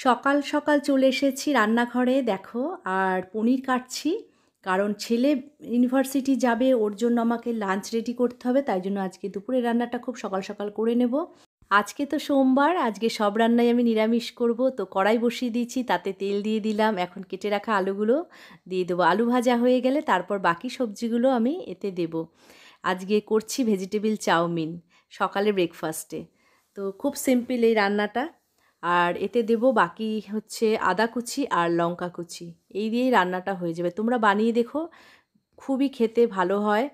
সকাল সকাল চলে এসেছি রান্নাঘরে দেখো, আর পনির কাটছি। কারণ ছেলে ইউনিভার্সিটি যাবে, ওর জন্য আমাকে লাঞ্চ রেডি করতে হবে, তাই জন্য আজকে দুপুরে রান্নাটা খুব সকাল সকাল করে নেব। আজকে তো সোমবার, আজকে সব রান্নাই আমি নিরামিষ করব। তো কড়াই বসিয়ে দিয়েছি, তাতে তেল দিয়ে দিলাম। এখন কেটে রাখা আলুগুলো দিয়ে দেবো। আলু ভাজা হয়ে গেলে তারপর বাকি সবজিগুলো আমি এতে দেব। আজকে করছি ভেজিটেবিল চাউমিন সকালে ব্রেকফাস্টে। তো খুব সিম্পল এই রান্নাটা। আর এতে দেব বাকি হচ্ছে আদা কুচি আর লঙ্কা কুচি, এই দিয়েই রান্নাটা হয়ে যাবে। তোমরা বানিয়ে দেখো, খুবই খেতে ভালো হয়,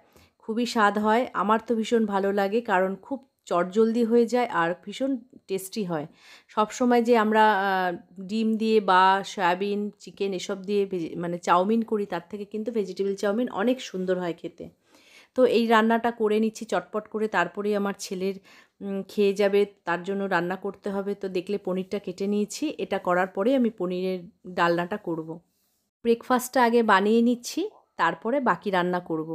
খুবই স্বাদ হয়। আমার তো ভীষণ ভালো লাগে, কারণ খুব চটজলদি হয়ে যায় আর ভীষণ টেস্টি হয়। সব সময় যে আমরা ডিম দিয়ে বা সয়াবিন চিকেন এসব দিয়ে মানে চাউমিন করি, তার থেকে কিন্তু ভেজিটেবিল চাউমিন অনেক সুন্দর হয় খেতে। তো এই রান্নাটা করে নিচ্ছি চটপট করে, তারপরেই আমার ছেলের খেয়ে যাবে, তার জন্য রান্না করতে হবে। তো দেখলে পনিরটা কেটে নিয়েছি, এটা করার পরে আমি পনিরের ডালনাটা করব। ব্রেকফাস্টটা আগে বানিয়ে নিচ্ছি, তারপরে বাকি রান্না করব।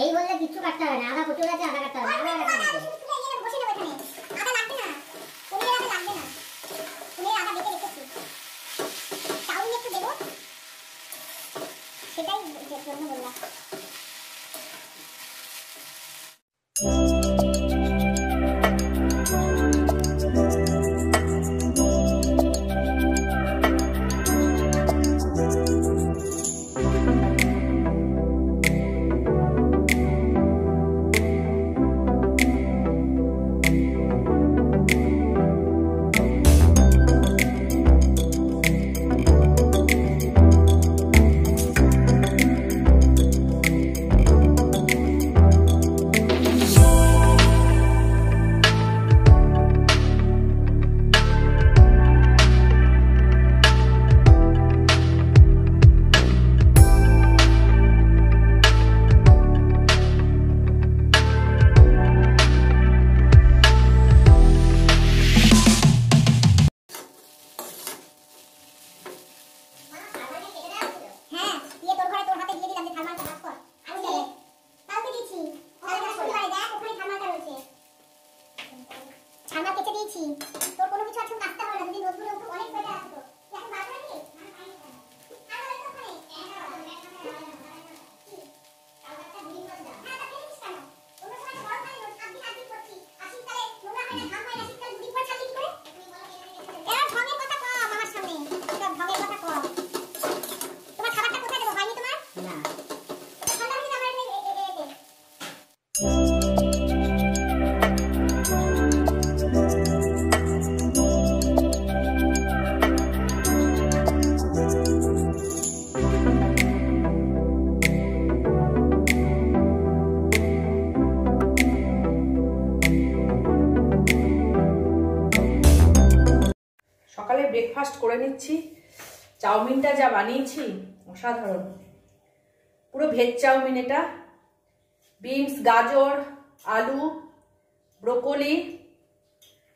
এই বললে কিছু কাটতে হবে না, আদা কুচি আছে, আদা কাটতে হবে না, আদা কাটতে হবে। বসে দেব এখানে, আদা লাগবে না, পনিরের আদা লাগবে না, পনিরের আদা বেটে রেখেছি। চাউমিন একটু দেব, সেটাই জন্য বললাম। তোর কোনো কিছু আছে কাটতে হবে না, যদি নতুন নতুন অনেক বেটা আছে তো এখন বার করে কি সকালে ব্রেকফাস্ট করে নিচ্ছি। চাউমিনটা যা বানিয়েছি অসাধারণ, পুরো ভেজ চাউমিন। এটা বিনস, গাজর, আলু, ব্রোকলি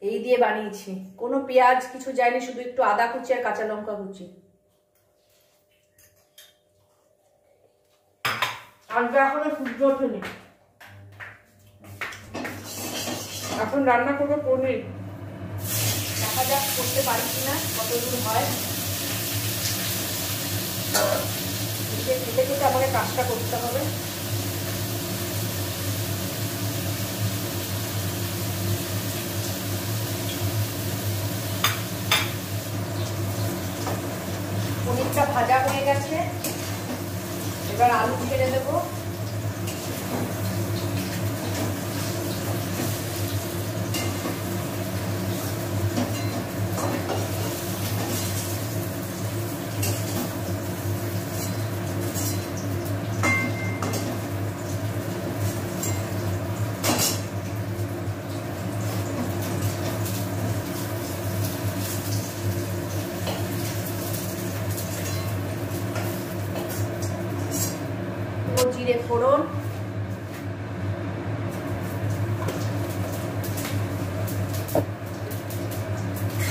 এই দিয়ে বানিয়েছি। কোনো পেঁয়াজ কিছু যায়নি, শুধু একটু আদা কুচি আর কাঁচা লঙ্কা কুচি। আজকে এখনো সূর্য ওঠেনি, এখন রান্না করবো পনির। দেখা যাক করতে পারি কিনা, কতদূর হয়। খেতে খেতে আমাকে কাজটা করতে হবে। পনিরটা ভাজা হয়ে গেছে, এবার আলু ছেড়ে দেবো। জিরে ফোড়ন,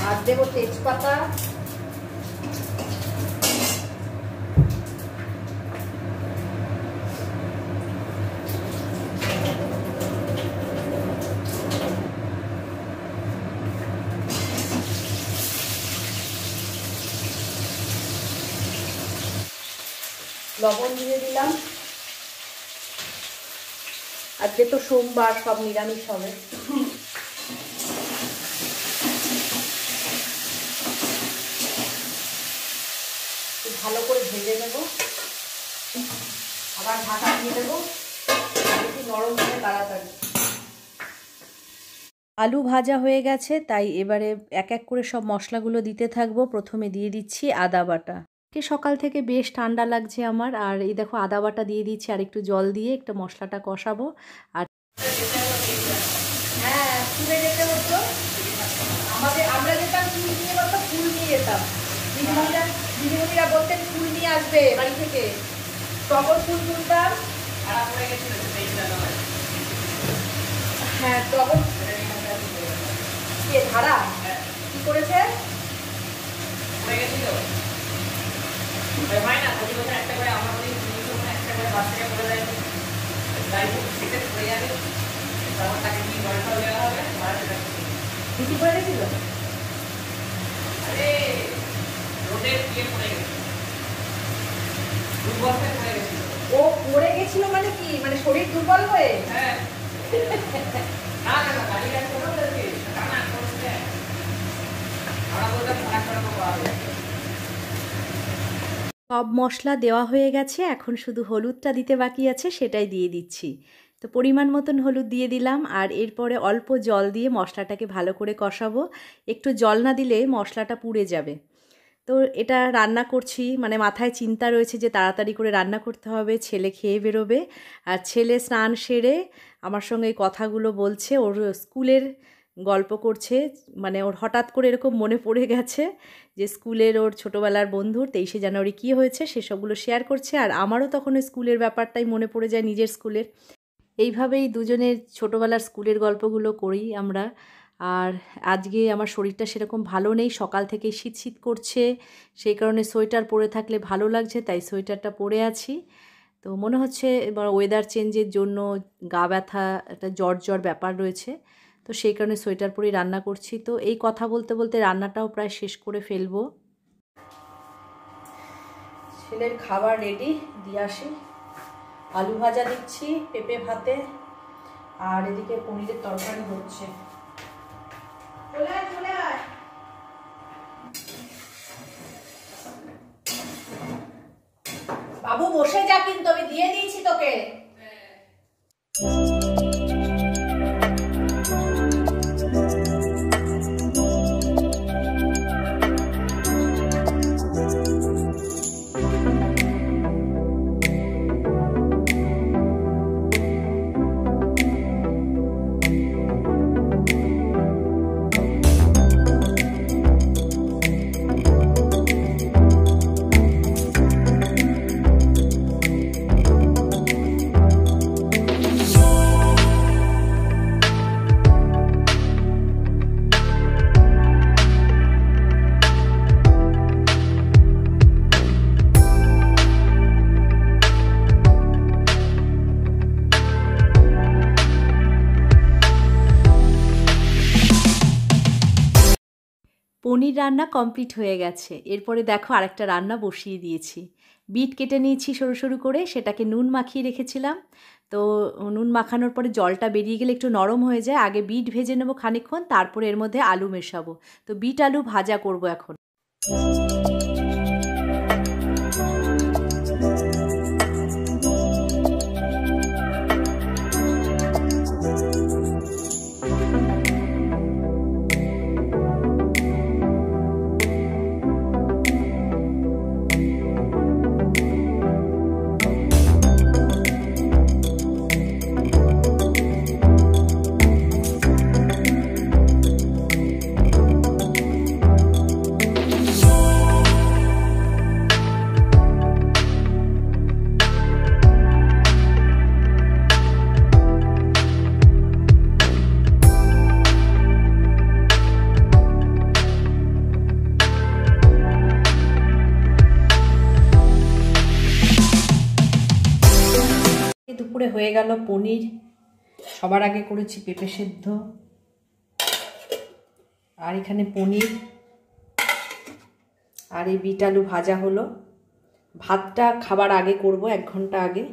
আর দেবো তেজপাতা, লবণ দিয়ে দিলাম। আজকে তো সোমবার, সব নিরামিষ হবে। ভালো করে ভেজে নেব, আবার ঢাকা দিয়ে দেবো, একটু নরম করে তাড়াতাড়ি। আলু ভাজা হয়ে গেছে, তাই এবারে এক এক করে সব মশলাগুলো দিতে থাকবো। প্রথমে দিয়ে দিচ্ছি আদা বাটা। সকাল থেকে বেশ ঠান্ডা লাগছে আমার, আর এই দেখো আদা বাটা দিয়ে দিচ্ছি, আর একটু জল দিয়ে একটু মশলাটা কষাবো। আর হ্যাঁ, ফুলে যেতে হতো আমাদের, আমরা যেতাম ফুল নিয়ে, বলতো ফুল নিয়ে যেতাম। দিদিমণিরা বলতেন ফুল নিয়ে আসবে বাড়ি থেকে, টগর ফুল তুলতাম। হ্যাঁ, টগর ধারা কি করেছে দিদি করে গেছিল। ও পড়ে গেছিল মানে কি, মানে শরীর দুর্বল হয়ে? সব মশলা দেওয়া হয়ে গেছে, এখন শুধু হলুদটা দিতে বাকি আছে, সেটাই দিয়ে দিচ্ছি। তো পরিমাণ মতন হলুদ দিয়ে দিলাম, আর এরপরে অল্প জল দিয়ে মশলাটাকে ভালো করে কষাবো। একটু জল না দিলে মশলাটা পুড়ে যাবে। তো এটা রান্না করছি, মানে মাথায় চিন্তা রয়েছে যে তাড়াতাড়ি করে রান্না করতে হবে, ছেলে খেয়ে বেরোবে। আর ছেলে স্নান সেরে আমার সঙ্গে এই কথাগুলো বলছে, ওর স্কুলের গল্প করছে। মানে ওর হঠাৎ করে এরকম মনে পড়ে গেছে যে স্কুলের ওর ছোটোবেলার বন্ধুর 23শে জানুয়ারি কী হয়েছে সেসবগুলো শেয়ার করছে। আর আমারও তখন ওই স্কুলের ব্যাপারটাই মনে পড়ে যায়, নিজের স্কুলের। এইভাবেই দুজনের ছোটোবেলার স্কুলের গল্পগুলো করি আমরা। আর আজকে আমার শরীরটা সেরকম ভালো নেই, সকাল থেকে শীত শীত করছে, সেই কারণে সোয়েটার পরে থাকলে ভালো লাগছে, তাই সোয়েটারটা পরে আছি। তো মনে হচ্ছে এবার ওয়েদার চেঞ্জের জন্য গা ব্যথা, একটা জ্বর জ্বর ব্যাপার রয়েছে, তো সেই কারণে সোয়েটার পরেই রান্না করছি। তো এই কথা বলতে বলতে রান্নাটাও প্রায় শেষ করে ফেলবো। ছেলের খাবার রেডি, দিয়ে আসি। আলু ভাজা দিচ্ছি পেঁপে ভাতে, আর এদিকে পনিরের তরকারি হচ্ছে। বাবু বসে যা, কিন্তু আমি দিয়ে দিয়েছি তোকে। পনির রান্না কমপ্লিট হয়ে গেছে। এরপরে দেখো আরেকটা রান্না বসিয়ে দিয়েছি। বিট কেটে নিয়েছি সরু সরু করে, সেটাকে নুন মাখিয়ে রেখেছিলাম। তো নুন মাখানোর পরে জলটা বেরিয়ে গেলে একটু নরম হয়ে যায়, আগে বিট ভেজে নেবো খানিকক্ষণ, তারপরে এর মধ্যে আলু মেশাবো। তো বিট আলু ভাজা করব এখন। দুপুরে হয়ে গেল পনির, সবার আগে করেছি পেঁপে সেদ্ধ, আর এখানে পনির, আর এই বিট আলু ভাজা হলো। ভাতটা খাবার আগে করব, 1 ঘন্টা আগে।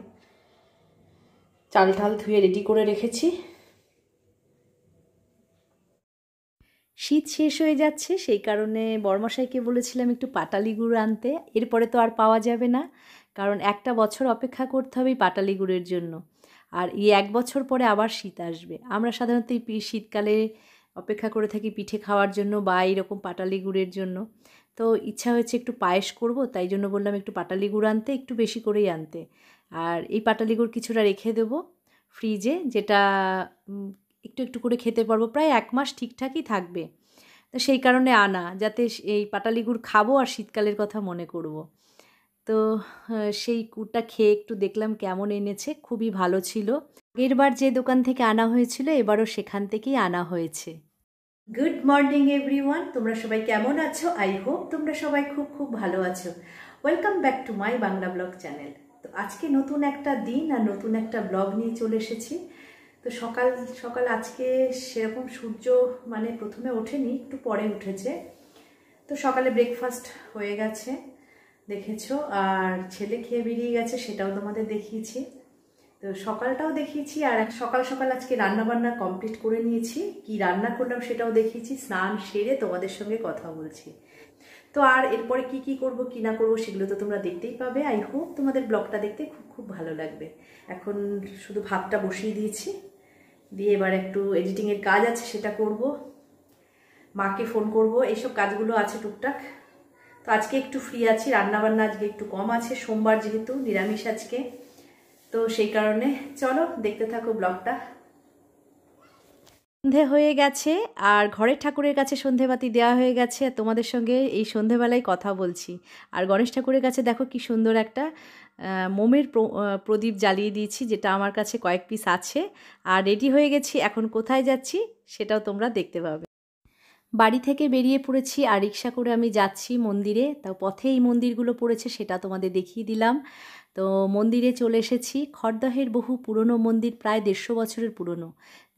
চাল ঠাল ধুয়ে রেডি করে রেখেছি। শীত শেষ হয়ে যাচ্ছে, সেই কারণে বড়মশাইকে বলেছিলাম একটু পাটালি গুড় আনতে। এরপরে তো আর পাওয়া যাবে না, কারণ একটা বছর অপেক্ষা করতে হবে এই পাটালি গুড়ের জন্য। আর এই 1 বছর পরে আবার শীত আসবে। আমরা সাধারণত এই শীতকালে অপেক্ষা করে থাকি পিঠে খাওয়ার জন্য বা এইরকম পাটালি গুড়ের জন্য। তো ইচ্ছা হয়েছে একটু পায়েস করব, তাই জন্য বললাম একটু পাটালি গুড় আনতে, একটু বেশি করেই আনতে। আর এই পাটালি গুড় কিছুটা রেখে দেবো ফ্রিজে, যেটা একটু একটু করে খেতে পারবো, প্রায় 1 মাস ঠিকঠাকই থাকবে। তো সেই কারণে আনা, যাতে এই পাটালি গুড় খাবো আর শীতকালের কথা মনে করব। তো সেই গুড়টা খেয়ে একটু দেখলাম কেমন এনেছে, খুবই ভালো ছিল। আগেরবার যে দোকান থেকে আনা হয়েছিল এবারও সেখান থেকেই আনা হয়েছে। গুড মর্নিং এভরিওয়ান, তোমরা সবাই কেমন আছো? আই হোপ তোমরা সবাই খুব খুব ভালো আছো। Welcome back to my Bangla blog channel. তো আজকে নতুন একটা দিন আর নতুন একটা ব্লগ নিয়ে চলে এসেছি। তো সকাল সকাল আজকে সেরকম সূর্য মানে প্রথমে ওঠেনি, একটু পরে উঠেছে। তো সকালে ব্রেকফাস্ট হয়ে গেছে দেখেছো, আর ছেলে খেয়ে বেরিয়ে গেছে, সেটাও তোমাদের দেখিয়েছি। তো সকালটাও দেখিয়েছি, আর সকাল সকাল আজকে রান্নাবান্না কমপ্লিট করে নিয়েছি। কি রান্না করলাম সেটাও দেখিয়েছি। স্নান সেরে তোমাদের সঙ্গে কথা বলছি। তো আর এরপরে কি কি করব কি না করবো সেগুলো তো তোমরা দেখতেই পাবে। আই হোপ তোমাদের ব্লগটা দেখতে খুব খুব ভালো লাগবে। এখন শুধু ভাতটা বসিয়ে দিয়েছি, দিয়ে এবার একটু এডিটিংয়ের কাজ আছে, সেটা করব। মাকে ফোন করব, এইসব কাজগুলো আছে টুকটাক। তো আজকে একটু ফ্রি আছি, রান্নাবান্না আজকে একটু কম আছে, সোমবার যেহেতু নিরামিষ আজকে। তো সেই কারণে চলো দেখতে থাকো ব্লগটা। সন্ধে হয়ে গেছে আর ঘরের ঠাকুরের কাছে সন্ধেবাতি দেওয়া হয়ে গেছে। তোমাদের সঙ্গে এই সন্ধেবেলায় কথা বলছি। আর গণেশ ঠাকুরের কাছে দেখো কি সুন্দর একটা মোমের প্রদীপ জ্বালিয়ে দিয়েছি, যেটা আমার কাছে কয়েক পিস আছে। আর রেডি হয়ে গেছি, এখন কোথায় যাচ্ছি সেটাও তোমরা দেখতে পাবে। বাড়ি থেকে বেরিয়ে পড়েছি আর রিক্সা করে আমি যাচ্ছি মন্দিরে। তাও পথে এই মন্দিরগুলো পড়েছে সেটা তোমাদের দেখিয়ে দিলাম। তো মন্দিরে চলে এসেছি। খড়দহের বহু পুরনো মন্দির, প্রায় 150 বছরের পুরনো।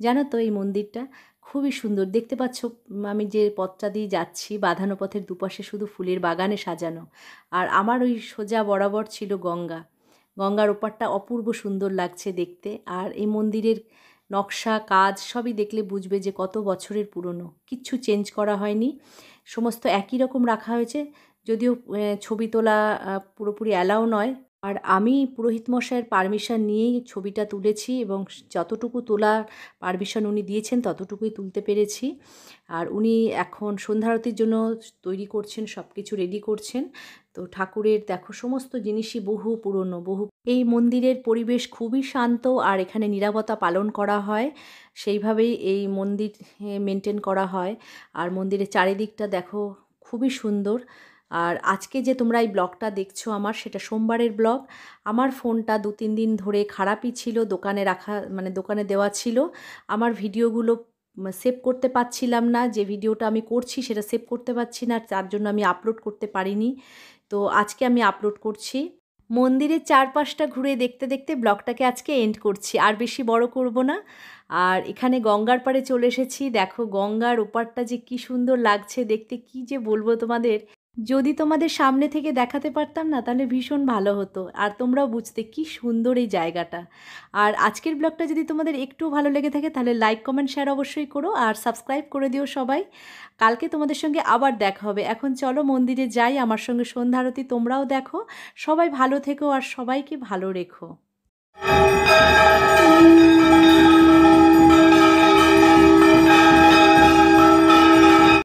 জানো তো এই মন্দিরটা খুবই সুন্দর। দেখতে পাচ্ছ আমি যে পথটা দিয়ে যাচ্ছি, বাঁধানো পথের দুপাশে শুধু ফুলের বাগানে সাজানো। আর আমার ওই সোজা বরাবর ছিল গঙ্গা। গঙ্গার ওপারটা অপূর্ব সুন্দর লাগছে দেখতে। আর এই মন্দিরের নকশা কাজ সবই দেখলে বুঝবে যে কত বছরের পুরনো। কিচ্ছু চেঞ্জ করা হয়নি, সমস্ত একই রকম রাখা হয়েছে। যদিও ছবি তোলা পুরোপুরি অ্যালাউ নয়। আর আমি পুরোহিত মশাইয়ের পারমিশন নিয়েই ছবিটা তুলেছি, এবং যতটুকু তোলার পারমিশন উনি দিয়েছেন ততটুকুই তুলতে পেরেছি। আর উনি এখন সন্ধ্যারতির জন্য তৈরি করছেন, সব কিছু রেডি করছেন। তো ঠাকুরের দেখো সমস্ত জিনিসই বহু পুরনো, বহু। এই মন্দিরের পরিবেশ খুবই শান্ত, আর এখানে নীরবতা পালন করা হয়, সেইভাবেই এই মন্দির মেনটেন করা হয়। আর মন্দিরের চারিদিকটা দেখো খুবই সুন্দর। আর আজকে যে তোমরা এই ব্লগটা দেখছো আমার, সেটা সোমবারের ব্লগ। আমার ফোনটা 2-3 দিন ধরে খারাপই ছিল, দোকানে রাখা মানে দোকানে দেওয়া ছিল। আমার ভিডিওগুলো সেভ করতে পারছিলাম না, যে ভিডিওটা আমি করছি সেটা সেভ করতে পারছি না, তার জন্য আমি আপলোড করতে পারিনি। তো আজকে আমি আপলোড করছি। মন্দিরের চারপাশটা ঘুরে দেখতে দেখতে ব্লগটাকে আজকে এন্ড করছি, আর বেশি বড় করব না। আর এখানে গঙ্গার পাড়ে চলে এসেছি। দেখো গঙ্গার ওপারটা যে কি সুন্দর লাগছে দেখতে, কি যে বলবো তোমাদের। যদি তোমাদের সামনে থেকে দেখাতে পারতাম না তাহলে ভীষণ ভালো হতো, আর তোমরাও বুঝতে কি সুন্দর এই জায়গাটা। আর আজকের ব্লগটা যদি তোমাদের একটু ভালো লেগে থাকে তাহলে লাইক কমেন্ট শেয়ার অবশ্যই করো, আর সাবস্ক্রাইব করে দিও সবাই। কালকে তোমাদের সঙ্গে আবার দেখা হবে। এখন চলো মন্দিরে যাই, আমার সঙ্গে সন্ধ্যা আরতি তোমরাও দেখো। সবাই ভালো থেকো আর সবাইকে ভালো রেখো।